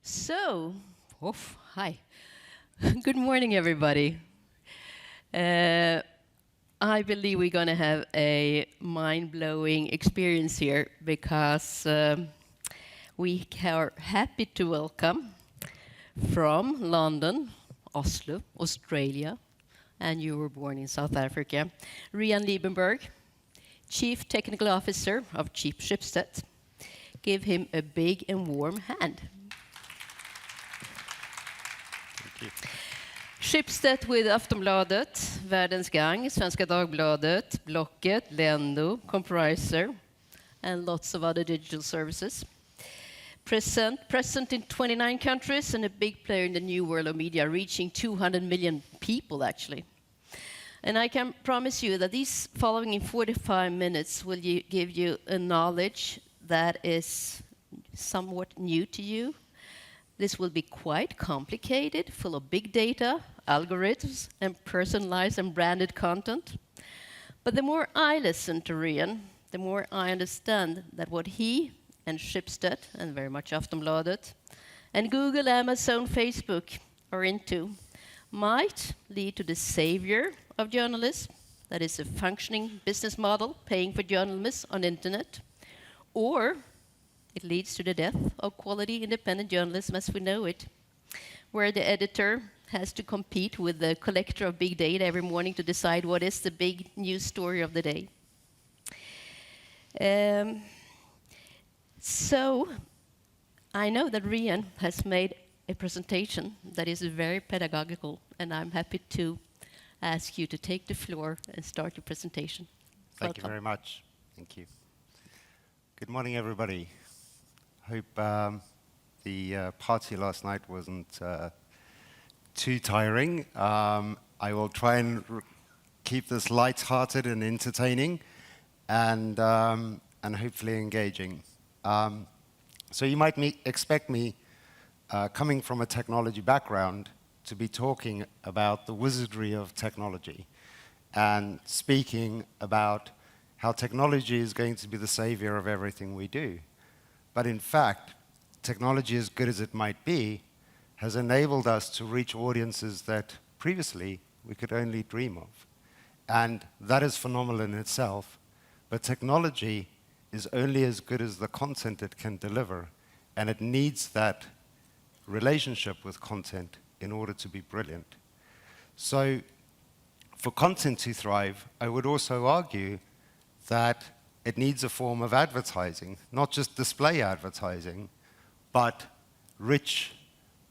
So, hi. Good morning, everybody. I believe we're going to have a mind-blowing experience here because we are happy to welcome from London, Oslo, Australia, and you were born in South Africa, Rian Liebenberg, Chief Technical Officer of Schibsted. Give him a big and warm hand. Schibsted with Aftonbladet, Världens Gang, Svenska Dagbladet, Blocket, Lendo, Compriser, and lots of other digital services. Present in 29 countries and a big player in the new world of media, reaching 200 million people, actually. And I can promise you that these following in 45 minutes will give you a knowledge that is somewhat new to you. This will be quite complicated, full of big data, algorithms, and personalized and branded content. But the more I listen to Rian, the more I understand that what he and Schibsted, and very much Aftonbladet, and Google, Amazon, Facebook are into might lead to the savior of journalists, that is a functioning business model paying for journalists on the internet, or it leads to the death of quality independent journalism as we know it, where the editor has to compete with the collector of big data every morning to decide what is the big news story of the day. So I know that Rian has made a presentation that is very pedagogical, and I'm happy to ask you to take the floor and start your presentation. Thank you very much. Thank you. Good morning, everybody. Hope the party last night wasn't too tiring. I will try and keep this light-hearted and entertaining, and hopefully engaging. So you might expect me, coming from a technology background, to be talking about the wizardry of technology and speaking about how technology is going to be the savior of everything we do. But in fact, technology, as good as it might be, has enabled us to reach audiences that previously we could only dream of. And that is phenomenal in itself, but technology is only as good as the content it can deliver, and it needs that relationship with content in order to be brilliant. So for content to thrive, I would also argue that it needs a form of advertising, not just display advertising, but rich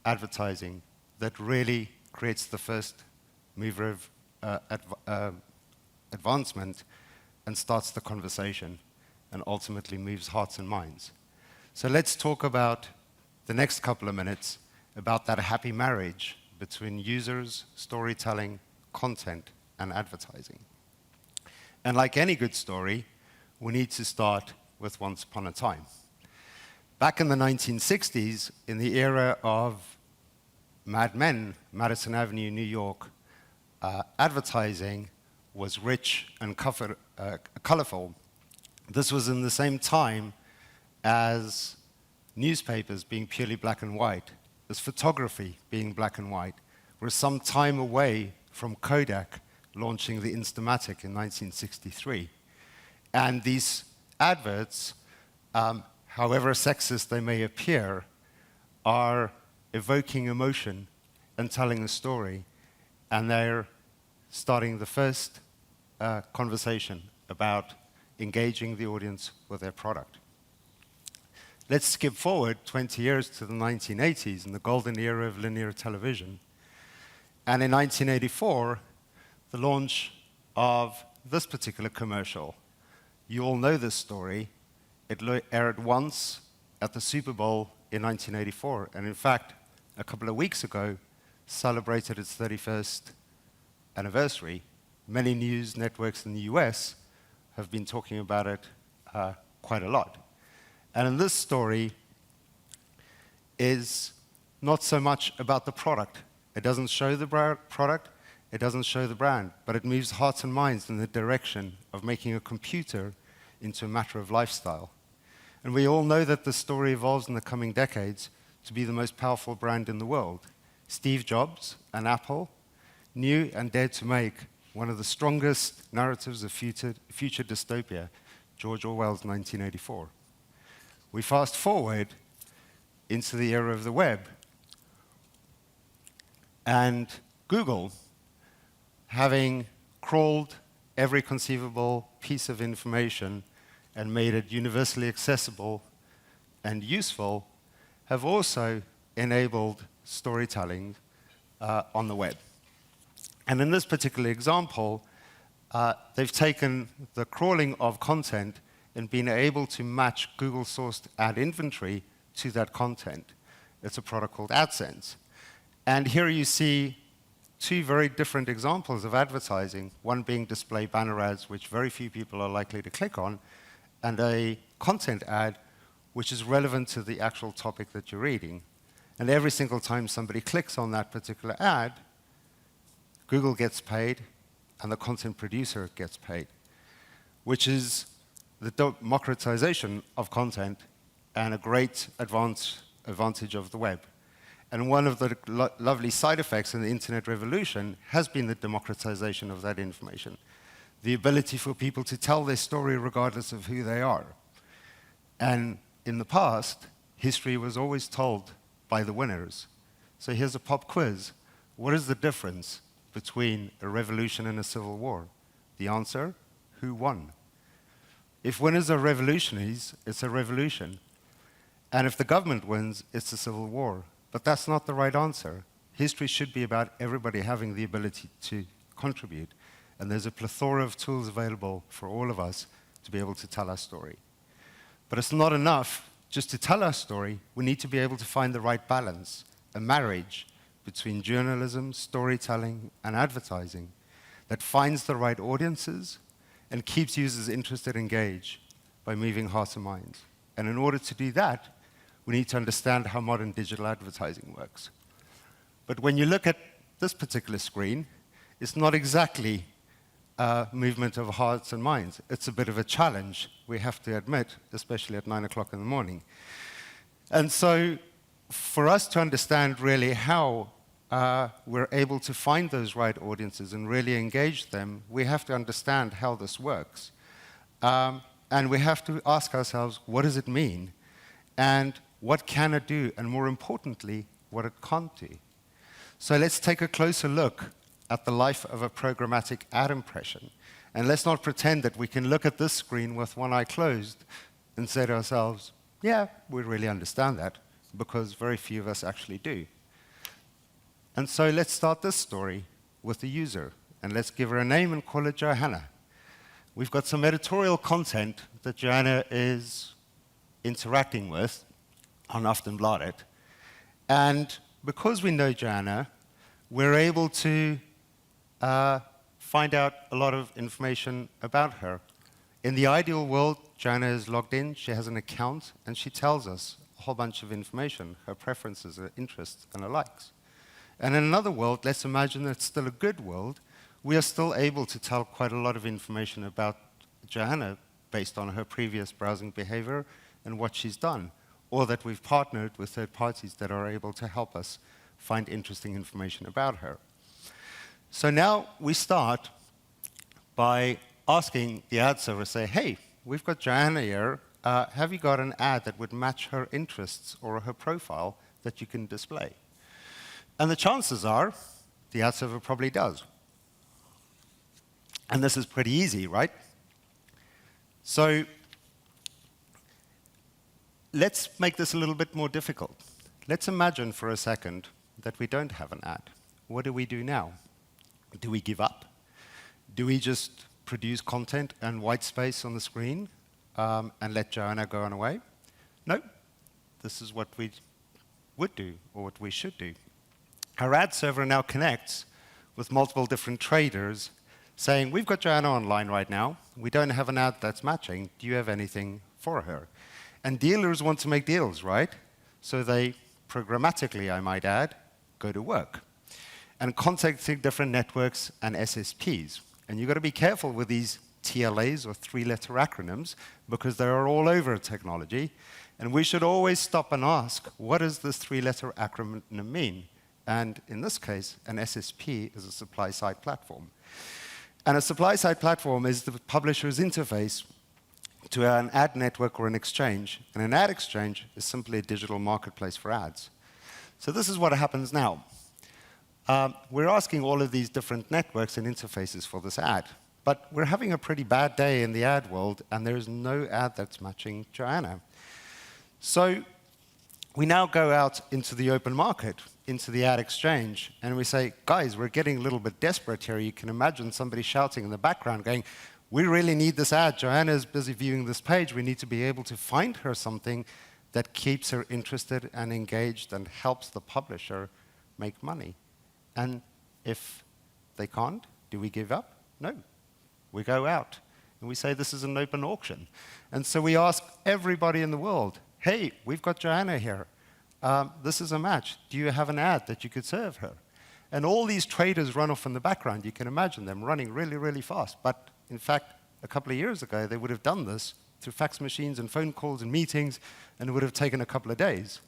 advertising that really creates the first mover of advancement and starts the conversation and ultimately moves hearts and minds. So let's talk about the next couple of minutes about that happy marriage between users, storytelling, content, and advertising. And like any good story, we need to start with Once Upon a Time. Back in the 1960s, in the era of Mad Men, Madison Avenue, New York, advertising was rich and colorful. This was in the same time as newspapers being purely black and white, as photography being black and white. We're some time away from Kodak launching the Instamatic in 1963. And these adverts, however sexist they may appear, are evoking emotion and telling a story, and they're starting the first conversation about engaging the audience with their product. Let's skip forward 20 years to the 1980s and the golden era of linear television. And in 1984, the launch of this particular commercial. You all know this story. It aired once at the Super Bowl in 1984, and in fact, a couple of weeks ago, celebrated its 31st anniversary. Many news networks in the US have been talking about it quite a lot. And in this story is not so much about the product. It doesn't show the product, it doesn't show the brand, but it moves hearts and minds in the direction of making a computer into a matter of lifestyle. And we all know that the story evolves in the coming decades to be the most powerful brand in the world. Steve Jobs and Apple knew and dared to make one of the strongest narratives of future dystopia, George Orwell's 1984. We fast forward into the era of the web, and Google, having crawled every conceivable piece of information and made it universally accessible and useful, have also enabled storytelling on the web. And in this particular example, they've taken the crawling of content and been able to match Google-sourced ad inventory to that content. It's a product called AdSense. And here you see two very different examples of advertising, one being display banner ads, which very few people are likely to click on, and a content ad, which is relevant to the actual topic that you're reading. And every single time somebody clicks on that particular ad, Google gets paid, and the content producer gets paid, which is the democratization of content and a great advantage of the web. And one of the lovely side effects in the internet revolution has been the democratization of that information, the ability for people to tell their story regardless of who they are. And in the past, history was always told by the winners. So here's a pop quiz. What is the difference between a revolution and a civil war? The answer, who won? If winners are revolutionaries, it's a revolution. And if the government wins, it's a civil war. But that's not the right answer. History should be about everybody having the ability to contribute. And there's a plethora of tools available for all of us to be able to tell our story. But it's not enough just to tell our story. We need to be able to find the right balance, a marriage between journalism, storytelling, and advertising that finds the right audiences and keeps users interested and engaged by moving hearts and minds. And in order to do that, we need to understand how modern digital advertising works. But when you look at this particular screen, it's not exactly a movement of hearts and minds. It's a bit of a challenge, we have to admit, especially at 9 o'clock in the morning. And so for us to understand really how we're able to find those right audiences and really engage them, we have to understand how this works. And we have to ask ourselves, what does it mean? And what can it do? And more importantly, what it can't do. So let's take a closer look at the life of a programmatic ad impression. And let's not pretend that we can look at this screen with one eye closed and say to ourselves, yeah, we really understand that, because very few of us actually do. And so let's start this story with the user, and let's give her a name and call it Johanna. We've got some editorial content that Johanna is interacting with on Aftonbladet. And because we know Johanna, we're able to find out a lot of information about her. In the ideal world, Johanna is logged in, she has an account, and she tells us a whole bunch of information, her preferences, her interests, and her likes. And in another world, let's imagine it's still a good world, we are still able to tell quite a lot of information about Johanna based on her previous browsing behavior and what she's done, or that we've partnered with third parties that are able to help us find interesting information about her. So now we start by asking the ad server, say, hey, we've got Johanna here, have you got an ad that would match her interests or her profile that you can display? And the chances are, the ad server probably does. And this is pretty easy, right? So let's make this a little bit more difficult. Let's imagine for a second that we don't have an ad. What do we do now? Do we give up? Do we just produce content and white space on the screen and let Johanna go on away? No, this is what we would do, or what we should do. Our ad server now connects with multiple different traders saying, we've got Johanna online right now. We don't have an ad that's matching. Do you have anything for her? And dealers want to make deals, right? So they programmatically, I might add, go to work and contacting different networks and SSPs. And you've got to be careful with these TLAs, or three-letter acronyms, because they are all over technology. And we should always stop and ask, what does this three-letter acronym mean? And in this case, an SSP is a supply-side platform. And a supply-side platform is the publisher's interface to an ad network or an exchange. And an ad exchange is simply a digital marketplace for ads. So this is what happens now. We're asking all of these different networks and interfaces for this ad. But we're having a pretty bad day in the ad world, and there's no ad that's matching Joanna. So we now go out into the open market, into the ad exchange, and we say, guys, we're getting a little bit desperate here. You can imagine somebody shouting in the background going, we really need this ad. Joanna's busy viewing this page. We need to be able to find her something that keeps her interested and engaged and helps the publisher make money. And if they can't, do we give up? No. We go out and we say this is an open auction. And so we ask everybody in the world, hey, we've got Joanna here. This is a match. Do you have an ad that you could serve her? And all these traders run off in the background. You can imagine them running really, really fast. But in fact, a couple of years ago, they would have done this through fax machines and phone calls and meetings, and it would have taken a couple of days.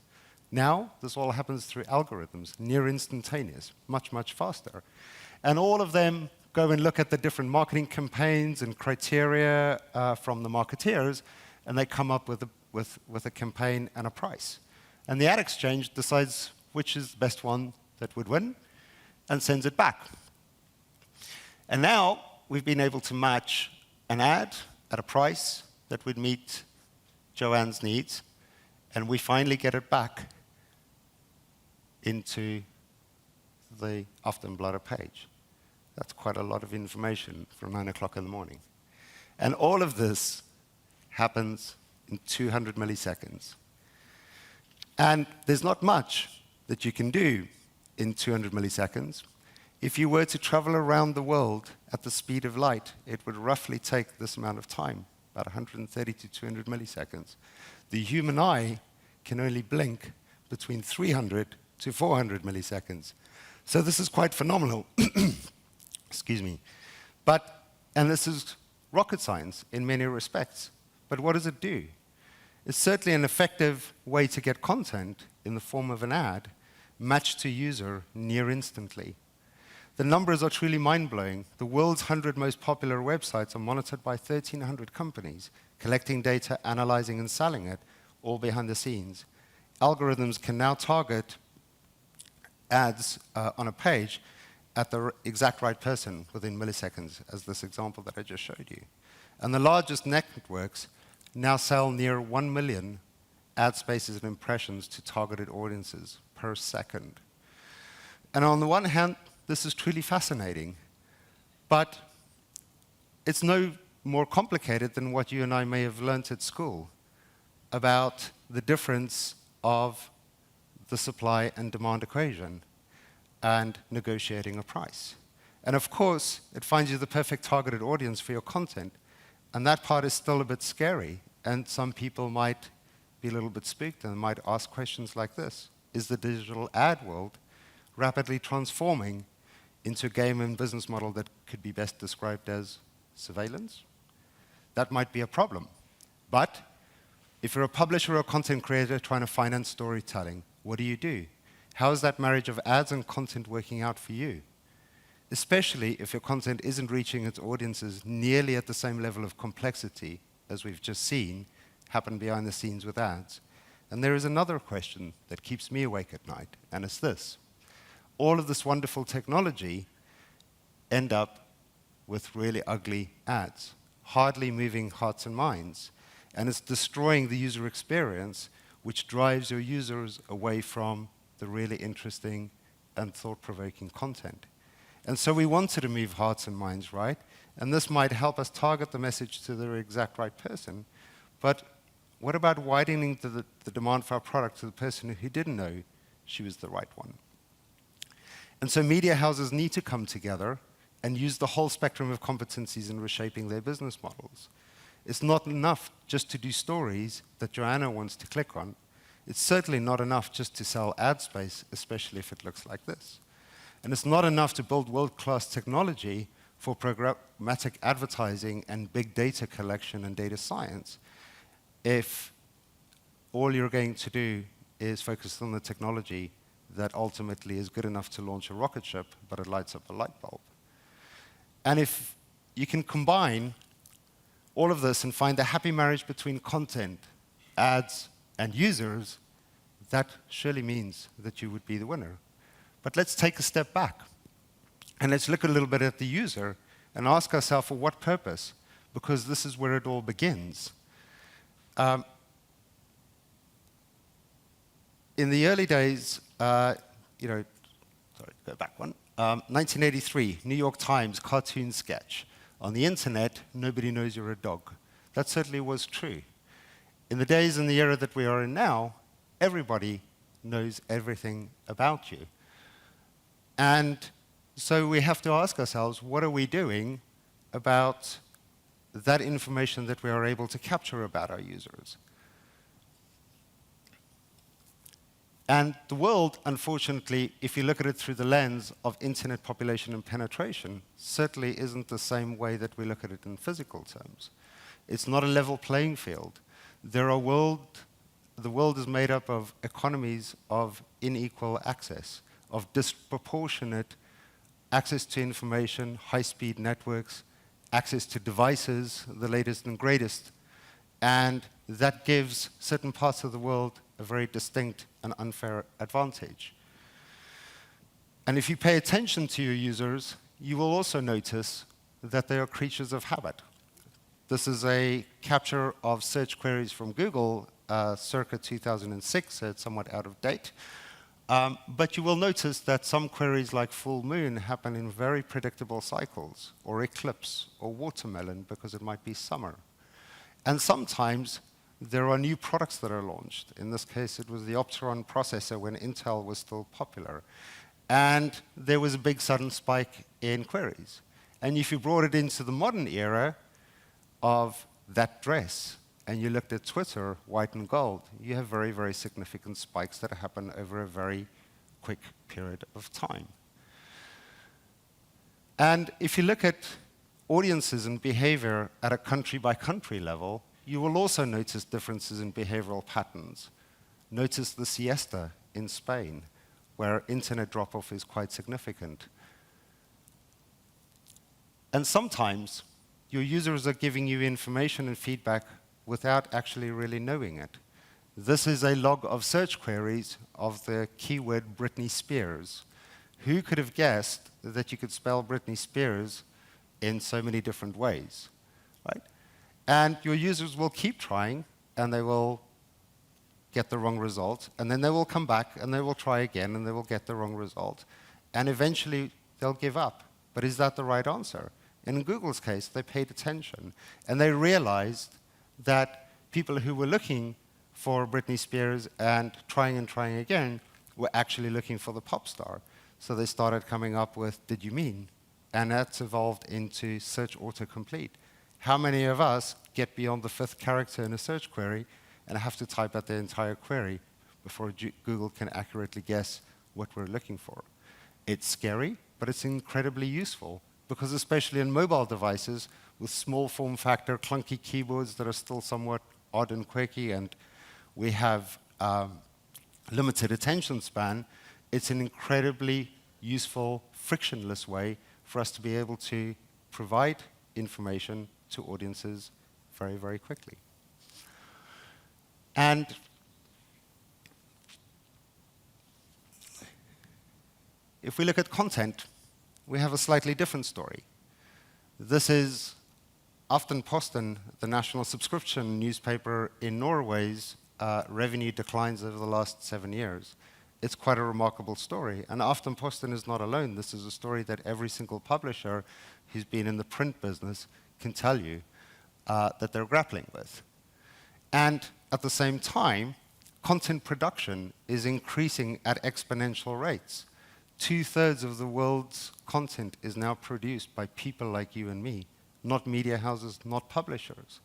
Now, this all happens through algorithms, near instantaneous, much, much faster. And all of them go and look at the different marketing campaigns and criteria from the marketeers, and they come up with a campaign and a price. And the ad exchange decides which is the best one that would win and sends it back. And now we've been able to match an ad at a price that would meet Joanne's needs, and we finally get it back into the Aftenbladet page. That's quite a lot of information for 9 o'clock in the morning. And all of this happens in 200 milliseconds. And there's not much that you can do in 200 milliseconds. If you were to travel around the world at the speed of light, it would roughly take this amount of time, about 130 to 200 milliseconds. The human eye can only blink between 300 to 400 milliseconds. So this is quite phenomenal. Excuse me. And this is rocket science in many respects. But what does it do? It's certainly an effective way to get content in the form of an ad matched to user near instantly. The numbers are truly mind-blowing. The world's 100 most popular websites are monitored by 1,300 companies, collecting data, analyzing, and selling it, all behind the scenes. Algorithms can now target ads on a page at the exact right person within milliseconds, as this example that I just showed you. And the largest networks now sell near 1 million ad spaces and impressions to targeted audiences per second. And on the one hand, this is truly fascinating, but it's no more complicated than what you and I may have learned at school about the difference of the supply and demand equation and negotiating a price. And of course, it finds you the perfect targeted audience for your content, and that part is still a bit scary, and some people might be a little bit spooked and might ask questions like this. Is the digital ad world rapidly transforming into a game and business model that could be best described as surveillance? That might be a problem. But if you're a publisher or a content creator trying to finance storytelling, what do? How is that marriage of ads and content working out for you? Especially if your content isn't reaching its audiences nearly at the same level of complexity as we've just seen happen behind the scenes with ads. And there is another question that keeps me awake at night, and it's this. All of this wonderful technology end up with really ugly ads, hardly moving hearts and minds, and it's destroying the user experience, which drives your users away from the really interesting and thought-provoking content. And so we wanted to move hearts and minds, right? And this might help us target the message to the exact right person. But what about widening the demand for our product to the person who didn't know she was the right one? And so media houses need to come together and use the whole spectrum of competencies in reshaping their business models. It's not enough just to do stories that Joanna wants to click on. It's certainly not enough just to sell ad space, especially if it looks like this. And it's not enough to build world-class technology for programmatic advertising and big data collection and data science if all you're going to do is focus on the technology that ultimately is good enough to launch a rocket ship, but it lights up a light bulb. And if you can combine all of this and find the happy marriage between content, ads, and users, that surely means that you would be the winner. But let's take a step back, and let's look a little bit at the user and ask ourselves for what purpose, because this is where it all begins. In the early days, sorry, go back one. 1983, New York Times cartoon sketch. On the internet, nobody knows you're a dog. That certainly was true. In the days and the era that we are in now, everybody knows everything about you. And so we have to ask ourselves, what are we doing about that information that we are able to capture about our users? And the world, unfortunately, if you look at it through the lens of internet population and penetration, certainly isn't the same way that we look at it in physical terms. It's not a level playing field. The world is made up of economies of unequal access, of disproportionate access to information, high-speed networks, access to devices, the latest and greatest. And that gives certain parts of the world a very distinct and unfair advantage. And if you pay attention to your users, you will also notice that they are creatures of habit. This is a capture of search queries from Google circa 2006, so it's somewhat out of date. But you will notice that some queries like full moon happen in very predictable cycles, or eclipse, or watermelon, because it might be summer. And sometimes there are new products that are launched. In this case, it was the Opteron processor when Intel was still popular. And there was a big sudden spike in queries. And if you brought it into the modern era of that dress, and you looked at Twitter, white and gold, you have very, very significant spikes that happen over a very quick period of time. And if you look at audiences and behavior at a country-by-country level, you will also notice differences in behavioral patterns. Notice the siesta in Spain, where internet drop-off is quite significant. And sometimes your users are giving you information and feedback without actually really knowing it. This is a log of search queries of the keyword Britney Spears. Who could have guessed that you could spell Britney Spears in so many different ways, right? And your users will keep trying, and they will get the wrong result, and then they will come back, and they will try again, and they will get the wrong result. And eventually, they'll give up. But is that the right answer? In Google's case, they paid attention, and they realized that people who were looking for Britney Spears and trying again were actually looking for the pop star. So they started coming up with, did you mean? And that's evolved into search autocomplete. How many of us get beyond the 5th character in a search query and have to type out the entire query before Google can accurately guess what we're looking for? It's scary, but it's incredibly useful, because especially in mobile devices with small form factor, clunky keyboards that are still somewhat odd and quirky, and we have limited attention span, it's an incredibly useful, frictionless way for us to be able to provide information to audiences very, very quickly. And if we look at content, we have a slightly different story. This is Aftenposten, the national subscription newspaper in Norway's revenue declines over the last 7 years. It's quite a remarkable story. And Aftenposten is not alone. This is a story that every single publisher who's been in the print business can tell you that they're grappling with. And at the same time, content production is increasing at exponential rates. 2/3 of the world's content is now produced by people like you and me, not media houses, not publishers.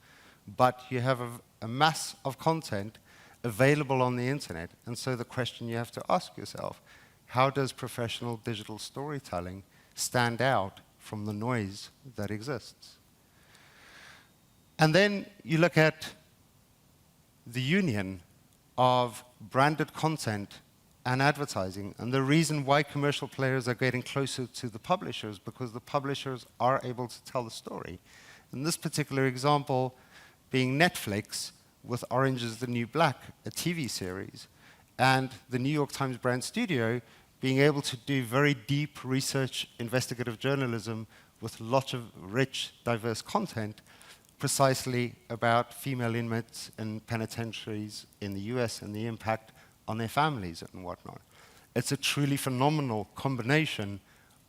But you have a mass of content available on the internet. And so the question you have to ask yourself, how does professional digital storytelling stand out from the noise that exists? And then you look at the union of branded content and advertising. And the reason why commercial players are getting closer to the publishers, because the publishers are able to tell the story. In this particular example, being Netflix with Orange is the New Black, a TV series, and the New York Times brand studio being able to do very deep research, investigative journalism with lots of rich, diverse content, precisely about female inmates in penitentiaries in the US and the impact on their families and whatnot. It's a truly phenomenal combination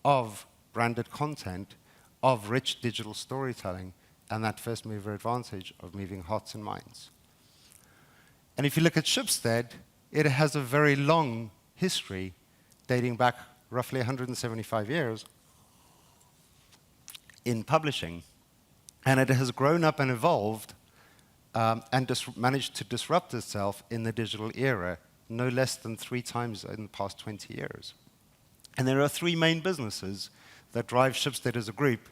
of branded content, of rich digital storytelling, and that first mover advantage of moving hearts and minds. And if you look at Schibsted, it has a very long history dating back roughly 175 years in publishing. And it has grown up and evolved and managed to disrupt itself in the digital era no less than 3 times in the past 20 years. And there are 3 main businesses that drive Schibsted as a group.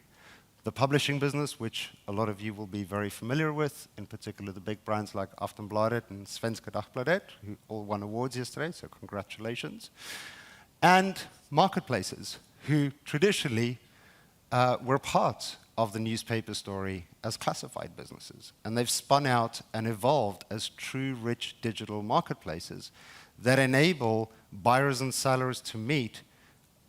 The publishing business, which a lot of you will be very familiar with, in particular the big brands like Aftonbladet and Svenska Dagbladet, who all won awards yesterday, so congratulations. And marketplaces, who traditionally were part of the newspaper story as classified businesses. And they've spun out and evolved as true rich digital marketplaces that enable buyers and sellers to meet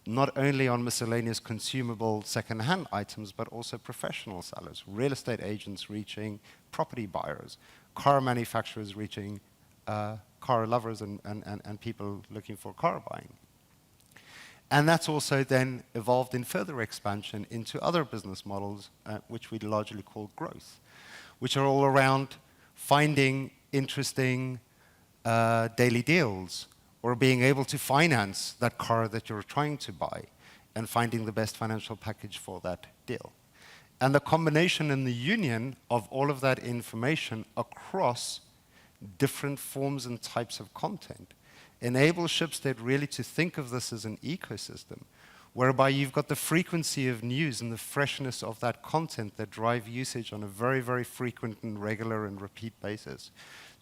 not only on miscellaneous consumable second-hand items, but also professional sellers, real estate agents reaching property buyers, car manufacturers reaching car lovers and people looking for car buying. And that's also then evolved in further expansion into other business models, which we largely call growth, which are all around finding interesting daily deals, or being able to finance that car that you're trying to buy, and finding the best financial package for that deal. And the combination and the union of all of that information across different forms and types of content enables Schibsted really to think of this as an ecosystem, whereby you've got the frequency of news and the freshness of that content that drive usage on a very, very frequent and regular and repeat basis,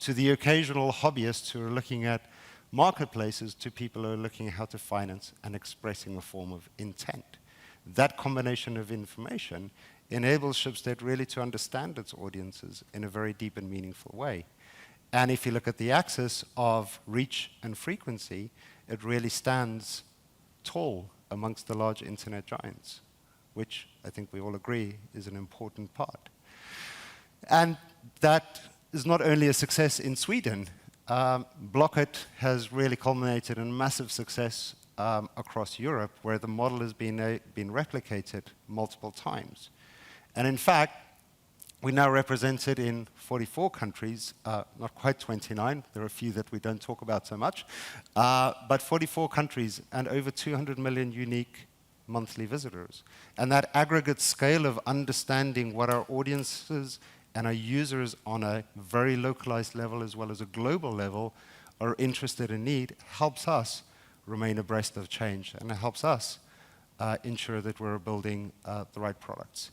to the occasional hobbyists who are looking at marketplaces, to people who are looking at how to finance and expressing a form of intent. That combination of information enables Schibsted really to understand its audiences in a very deep and meaningful way. And if you look at the axis of reach and frequency, it really stands tall amongst the large internet giants, which I think we all agree is an important part. And that is not only a success in Sweden. Blocket has really culminated in massive success across Europe, where the model has been replicated multiple times. And in fact, we're now represented in 44 countries, not quite 29. There are a few that we don't talk about so much, but 44 countries and over 200 million unique monthly visitors. And that aggregate scale of understanding what our audiences and our users on a very localized level as well as a global level are interested in need helps us remain abreast of change, and it helps us ensure that we're building the right products.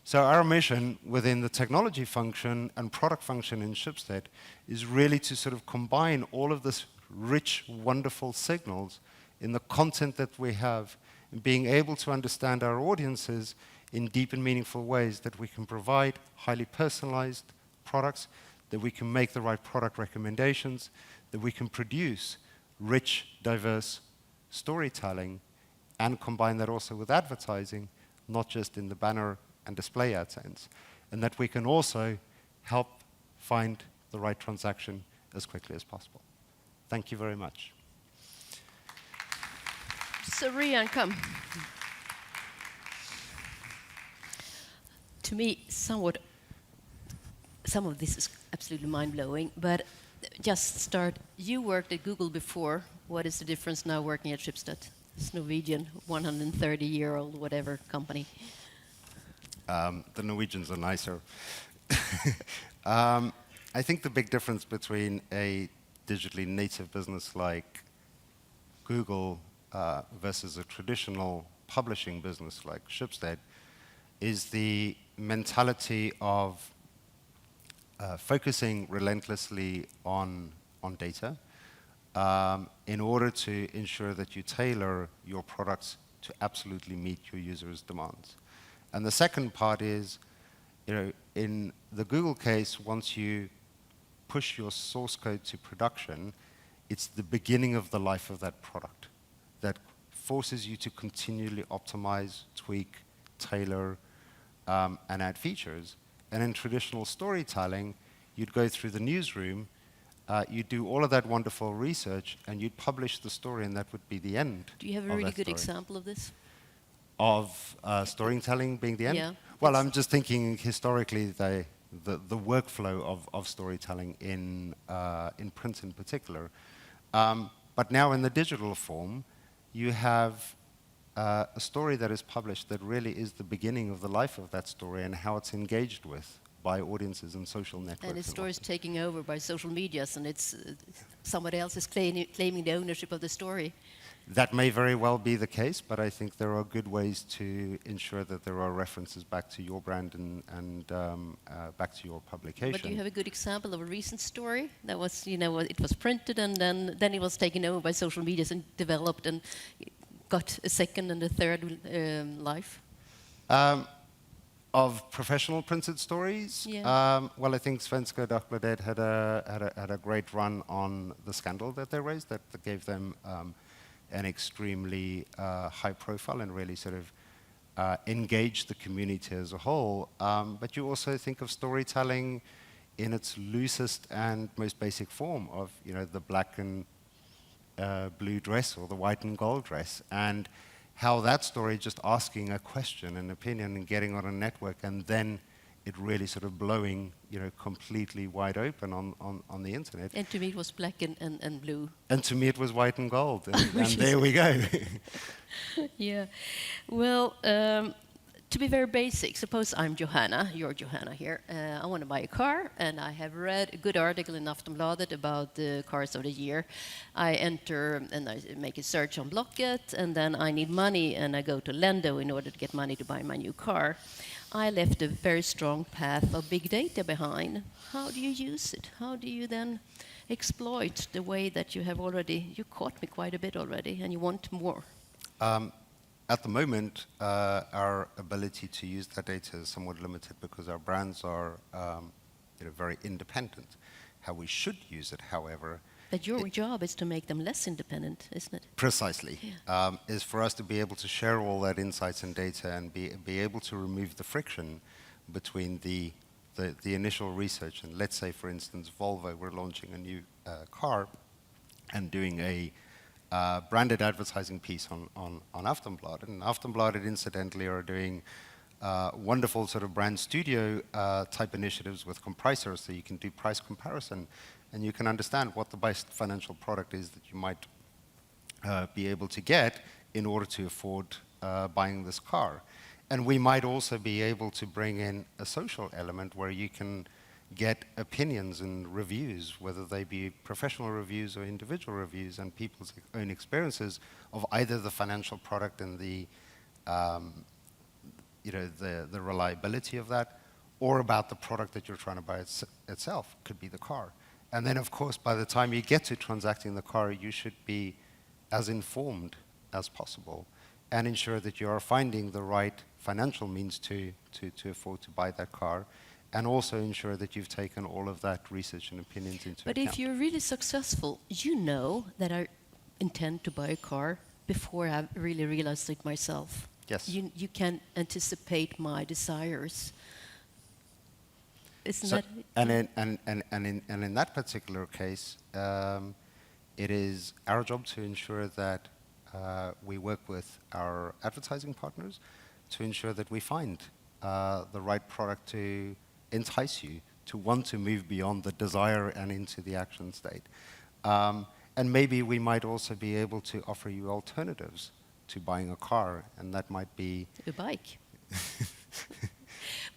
So our mission within the technology function and product function in Schibsted is really to sort of combine all of this rich, wonderful signals in the content that we have, and being able to understand our audiences in deep and meaningful ways, that we can provide highly personalized products, that we can make the right product recommendations, that we can produce rich, diverse storytelling, and combine that also with advertising, not just in the banner and display ad sense, and that we can also help find the right transaction as quickly as possible. Thank you very much. So Rian, come. To me, some of this is absolutely mind-blowing, but just start. You worked at Google before. What is the difference now working at Schibsted? It's Norwegian, 130-year-old whatever company. The Norwegians are nicer. I think the big difference between a digitally native business like Google versus a traditional publishing business like Schibsted is the mentality of focusing relentlessly on on data in order to ensure that you tailor your products to absolutely meet your users' demands. And the second part is, in the Google case, once you push your source code to production, it's the beginning of the life of that product that forces you to continually optimize, tweak, tailor, and add features. And in traditional storytelling, you'd go through the newsroom, you'd do all of that wonderful research, and you'd publish the story, and that would be the end. Do you have a really good example of this? Of storytelling being the end? Yeah. Well, I'm just thinking historically, the workflow of storytelling in print in particular. But now in the digital form, you have a story that is published that really is the beginning of the life of that story and how it's engaged with by audiences and social networks. And the story is taken over by social medias, and it's somebody else is claiming the ownership of the story. That may very well be the case, but I think there are good ways to ensure that there are references back to your brand and back to your publication. But do you have a good example of a recent story that was, it was printed and then it was taken over by social medias and developed and got a second and a third life? Of professional printed stories? Yeah. Well, I think Svenska Dagbladet had a great run on the scandal that they raised that gave them an extremely high profile and really sort of engaged the community as a whole. But you also think of storytelling in its loosest and most basic form of, the black and blue dress or the white and gold dress, and how that story just asking a question, an opinion, and getting on a network, and then it really sort of blowing, completely wide open on the internet. And to me it was black and blue. And to me it was white and gold, and there we go. Yeah. Well, to be very basic, suppose I'm Johanna, you're Johanna here. I want to buy a car, and I have read a good article in Aftonbladet about the cars of the year. I enter and I make a search on Blocket, and then I need money, and I go to Lendo in order to get money to buy my new car. I left a very strong path of big data behind. How do you use it? How do you then exploit the way that you have already, you caught me quite a bit already, and you want more? At the moment, our ability to use that data is somewhat limited because our brands are very independent. How we should use it, however... But your job is to make them less independent, isn't it? Precisely. Yeah. Is for us to be able to share all that insights and data and be able to remove the friction between the initial research. And let's say, for instance, Volvo, we're launching a new car and doing a branded advertising piece on Aftonbladet. And Aftonbladet, incidentally, are doing wonderful sort of brand studio type initiatives with compressors, so you can do price comparison and you can understand what the best financial product is that you might be able to get in order to afford buying this car. And we might also be able to bring in a social element where you can get opinions and reviews, whether they be professional reviews or individual reviews, and people's own experiences of either the financial product and the reliability of that, or about the product that you're trying to buy itself. Could be the car. And then, of course, by the time you get to transacting the car, you should be as informed as possible and ensure that you are finding the right financial means to afford to buy that car, and also ensure that you've taken all of that research and opinions into account. But if you're really successful, you know that I intend to buy a car before I really realized it myself. Yes. You can anticipate my desires. Isn't So, that? and in that particular case, it is our job to ensure that we work with our advertising partners to ensure that we find the right product to entice you to want to move beyond the desire and into the action state. And maybe we might also be able to offer you alternatives to buying a car, and that might be... A bike.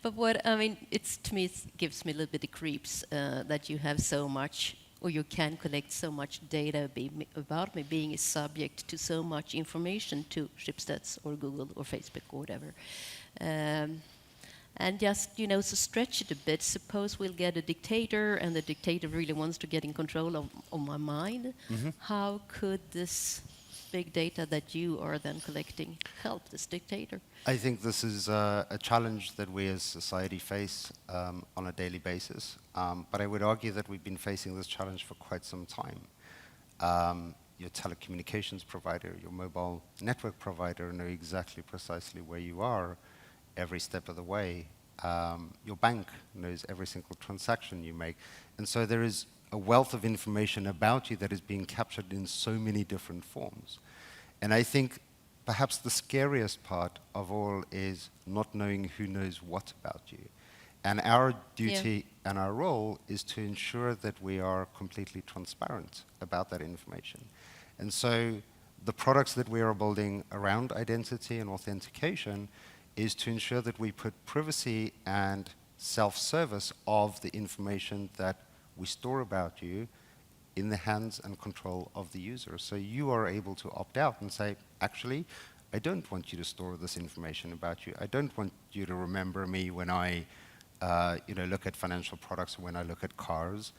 But what, I mean, to me, it gives me a little bit of creeps that you have so much, or you can collect so much data about me being a subject to so much information to Schibsted or Google or Facebook or whatever. And just, to stretch it a bit, suppose we'll get a dictator and the dictator really wants to get in control of my mind. How could this big data that you are then collecting help this dictator? I think this is a challenge that we as society face on a daily basis. But I would argue that we've been facing this challenge for quite some time. Your telecommunications provider, your mobile network provider know exactly precisely where you are every step of the way. Your bank knows every single transaction you make. And so there is a wealth of information about you that is being captured in so many different forms. And I think perhaps the scariest part of all is not knowing who knows what about you. And our duty and our role is to ensure that we are completely transparent about that information. And so the products that we are building around identity and authentication is to ensure that we put privacy and self-service of the information that we store about you in the hands and control of the user. So you are able to opt out and say, actually, I don't want you to store this information about you. I don't want you to remember me when I look at financial products or when I look at cars.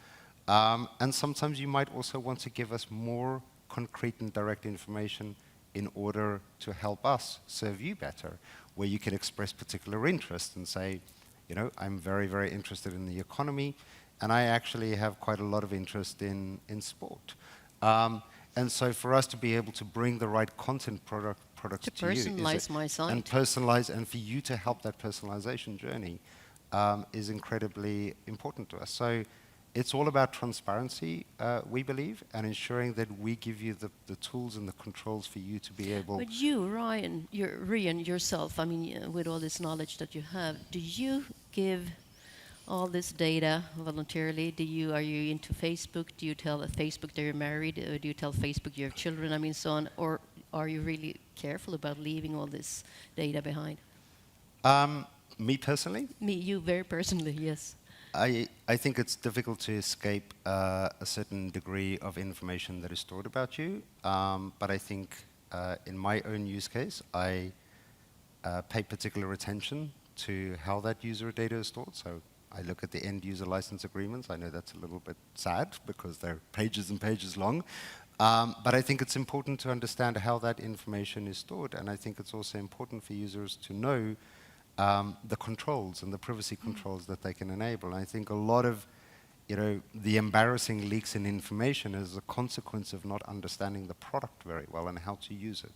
And sometimes you might also want to give us more concrete and direct information in order to help us serve you better, where you can express particular interest and say, I'm very, very interested in the economy, and I actually have quite a lot of interest in sport. And so for us to be able to bring the right content products to you personalize my site. And personalize, and for you to help that personalization journey is incredibly important to us. So it's all about transparency, we believe, and ensuring that we give you the tools and the controls for you to be able... But you, Rian, yourself, with all this knowledge that you have, do you give all this data voluntarily? Are you into Facebook? Do you tell Facebook that you're married? Or do you tell Facebook you have children? So on. Or are you really careful about leaving all this data behind? Me personally? You very personally, yes. I think it's difficult to escape a certain degree of information that is stored about you. But I think in my own use case, I pay particular attention to how that user data is stored. So I look at the end user license agreements. I know that's a little bit sad because they're pages and pages long. But I think it's important to understand how that information is stored. And I think it's also important for users to know the controls and the privacy controls that they can enable. And I think a lot of the embarrassing leaks in information is a consequence of not understanding the product very well and how to use it.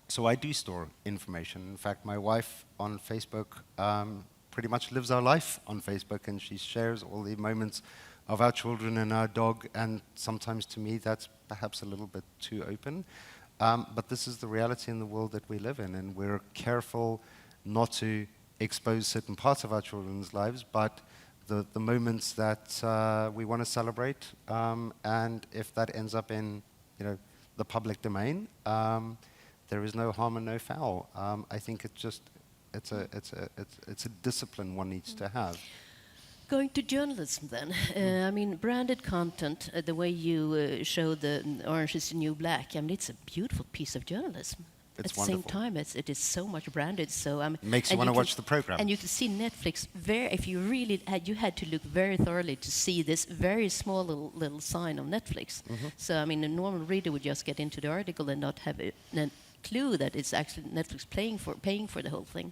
So I do store information. In fact, my wife on Facebook pretty much lives our life on Facebook, and she shares all the moments of our children and our dog, and sometimes to me that's perhaps a little bit too open. But this is the reality in the world that we live in, and we're careful not to expose certain parts of our children's lives, but the moments that we want to celebrate, and if that ends up in the public domain, there is no harm and no foul. I think it's a discipline one needs to have. Going to journalism then, branded content, the way you show the Orange is the New Black, it's a beautiful piece of journalism. It's At the wonderful. same time, it is so much branded. So makes you want to watch the program. And you can see Netflix. If you really had to look very thoroughly to see this very small little sign of Netflix. So a normal reader would just get into the article and not have a clue that it's actually Netflix paying for the whole thing.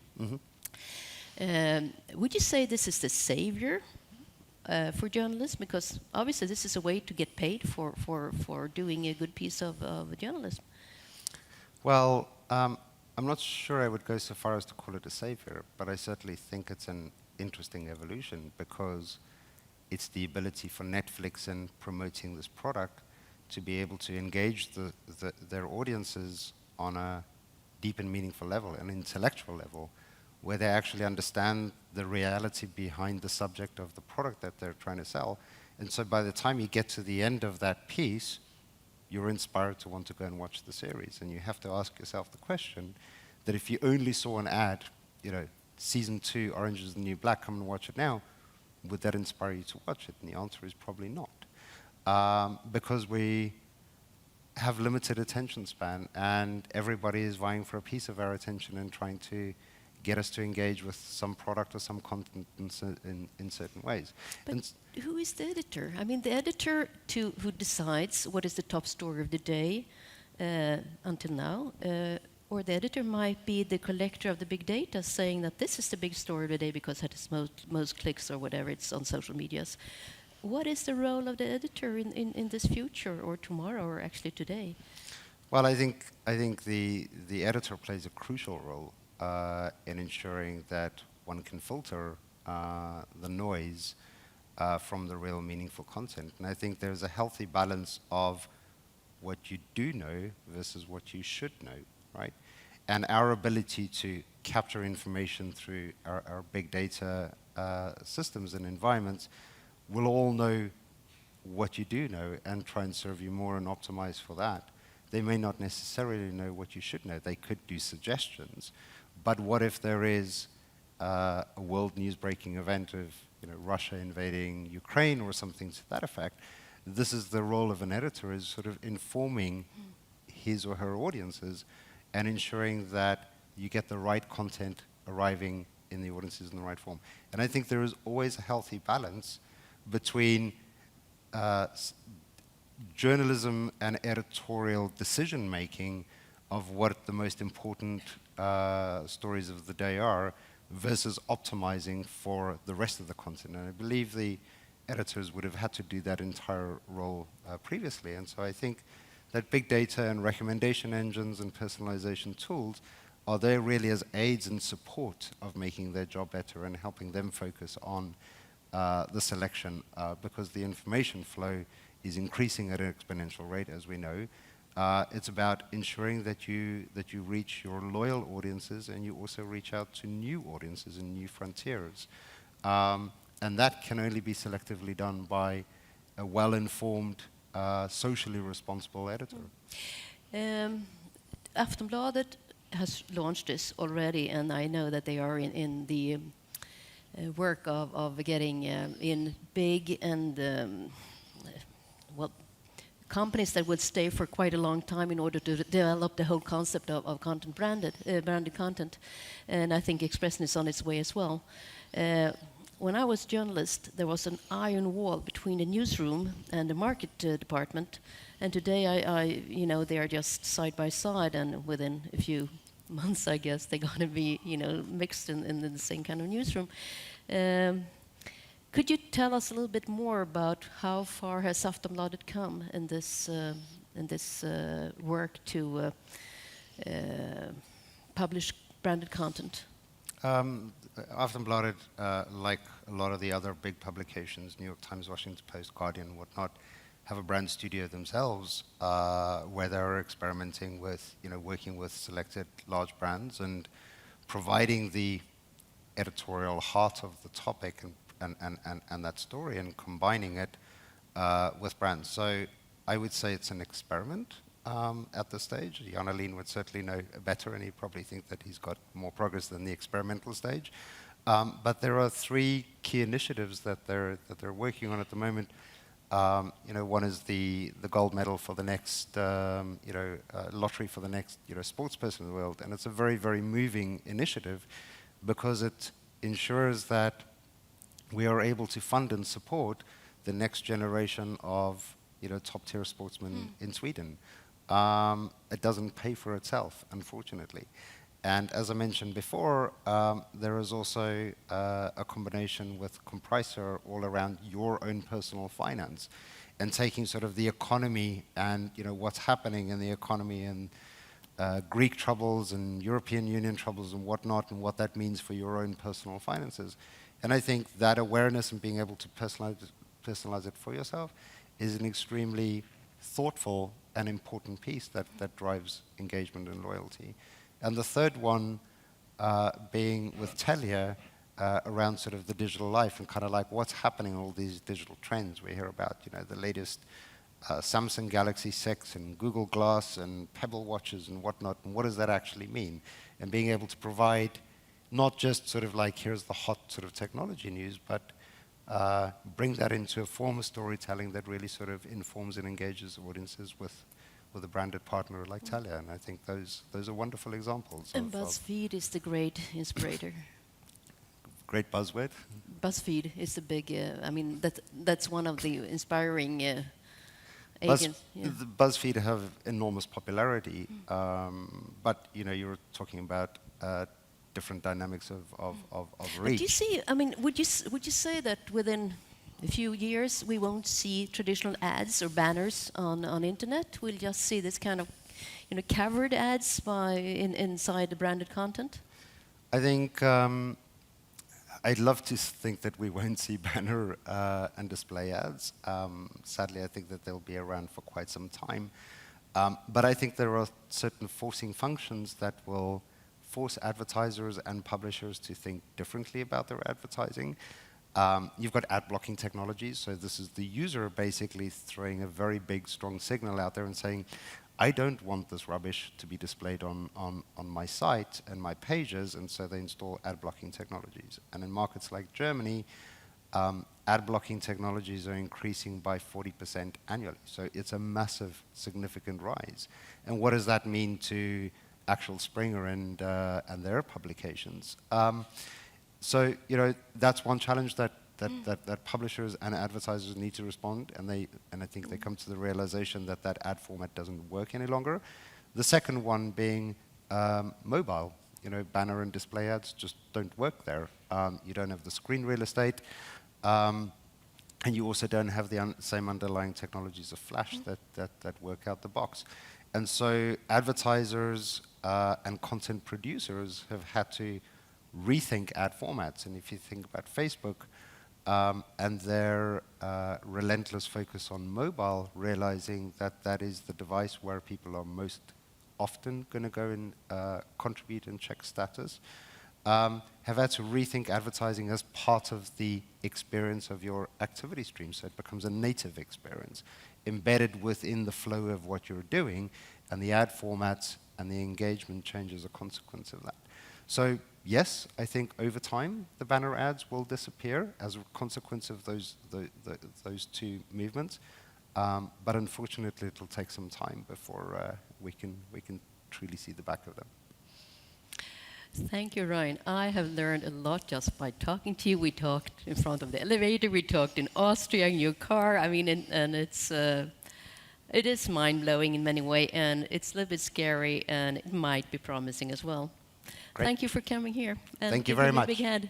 Would you say this is the savior for journalists? Because obviously this is a way to get paid for doing a good piece of journalism. Well, I'm not sure I would go so far as to call it a savior, but I certainly think it's an interesting evolution because it's the ability for Netflix in promoting this product to be able to engage their audiences on a deep and meaningful level, an intellectual level, where they actually understand the reality behind the subject of the product that they're trying to sell. And so by the time you get to the end of that piece, you're inspired to want to go and watch the series. And you have to ask yourself the question that if you only saw an ad, season 2, Orange is the New Black, come and watch it now, would that inspire you to watch it? And the answer is probably not. Because we have limited attention span and everybody is vying for a piece of our attention and trying to get us to engage with some product or some content in certain ways. But who is the editor? I mean, the editor who decides what is the top story of the day until now, or the editor might be the collector of the big data saying that this is the big story of the day because it has most clicks or whatever it's on social medias. What is the role of the editor in this future or tomorrow or actually today? Well, I think the editor plays a crucial role in ensuring that one can filter the noise from the real meaningful content. And I think there's a healthy balance of what you do know versus what you should know, right? And our ability to capture information through our big data systems and environments will all know what you do know and try and serve you more and optimize for that. They may not necessarily know what you should know. They could do suggestions. But what if there is a world news-breaking event of Russia invading Ukraine or something to that effect? This is the role of an editor, is sort of informing his or her audiences and ensuring that you get the right content arriving in the audiences in the right form. And I think there is always a healthy balance between journalism and editorial decision-making of what the most important stories of the day are versus optimizing for the rest of the content. And I believe the editors would have had to do that entire role previously. And so I think that big data and recommendation engines and personalization tools are there really as aids and support of making their job better and helping them focus on the selection because the information flow is increasing at an exponential rate, as we know. It's about ensuring that you reach your loyal audiences and you also reach out to new audiences and new frontiers. And that can only be selectively done by a well-informed, socially responsible editor. Aftonbladet has launched this already, and I know that they are in the work of getting in big and companies that would stay for quite a long time in order to develop the whole concept of content branded content. And I think Expressen is on its way as well. When I was journalist, there was an iron wall between the newsroom and the market department. And today, they are just side by side, and within a few months, I guess, they're going to be, mixed in the same kind of newsroom. Could you tell us a little bit more about how far has Aftonbladet come in this work to publish branded content? Aftonbladet, like a lot of the other big publications, New York Times, Washington Post, Guardian, whatnot, have a brand studio themselves where they're experimenting with, working with selected large brands and providing the editorial heart of the topic and that story and combining it with brands. So I would say it's an experiment at this stage. Jan Aleen would certainly know better, and he'd probably think that he's got more progress than the experimental stage. But there are three key initiatives that they're working on at the moment. One is the gold medal for the next lottery for the next sports person in the world, and it's a very, very moving initiative because it ensures that we are able to fund and support the next generation of top-tier sportsmen in Sweden. It doesn't pay for itself, unfortunately. And as I mentioned before, there is also a combination with Compressor all around your own personal finance and taking sort of the economy and what's happening in the economy and Greek troubles and European Union troubles and whatnot and what that means for your own personal finances. And I think that awareness and being able to personalize it for yourself is an extremely thoughtful and important piece that drives engagement and loyalty. And the third one being with Telia around sort of the digital life and kind of like what's happening, all these digital trends we hear about, the latest Samsung Galaxy 6 and Google Glass and Pebble watches and whatnot, and what does that actually mean? And being able to provide not just sort of like here's the hot sort of technology news, but bring that into a form of storytelling that really sort of informs and engages audiences with a branded partner like Thalia. And I think those are wonderful examples. And BuzzFeed is the great inspirator. Great buzzword. BuzzFeed is the big, I mean, that's one of the inspiring agents. Yeah. The BuzzFeed have enormous popularity, but you were talking about different dynamics of reach. But do you see, I mean, would you say that within a few years we won't see traditional ads or banners on internet? We'll just see this kind of, covered ads inside the branded content? I think I'd love to think that we won't see banner and display ads. Sadly, I think that they'll be around for quite some time. But I think there are certain forcing functions that will force advertisers and publishers to think differently about their advertising. You've got ad blocking technologies, so this is the user basically throwing a very big, strong signal out there and saying, I don't want this rubbish to be displayed on my site and my pages, and so they install ad blocking technologies. And in markets like Germany, ad blocking technologies are increasing by 40% annually. So it's a massive, significant rise. And what does that mean to actual Springer and their publications? So that's one challenge that publishers and advertisers need to respond, and I think they come to the realization that ad format doesn't work any longer. The second one being mobile. Banner and display ads just don't work there. You don't have the screen real estate, and you also don't have the same underlying technologies of Flash that work out the box. And so advertisers and content producers have had to rethink ad formats. And if you think about Facebook, and their relentless focus on mobile, realizing that is the device where people are most often going to go and contribute and check status, have had to rethink advertising as part of the experience of your activity stream, so it becomes a native experience, embedded within the flow of what you're doing, and the ad formats and the engagement change as a consequence of that. So yes, I think over time the banner ads will disappear as a consequence of those two movements, but unfortunately it'll take some time before we can truly see the back of them. Thank you, Ryan. I have learned a lot just by talking to you. We talked in front of the elevator. We talked in Austria in your car. I mean, and it is mind-blowing in many ways, and it's a little bit scary, and it might be promising as well. Great. Thank you for coming here. And thank you very much. Give me a big hand.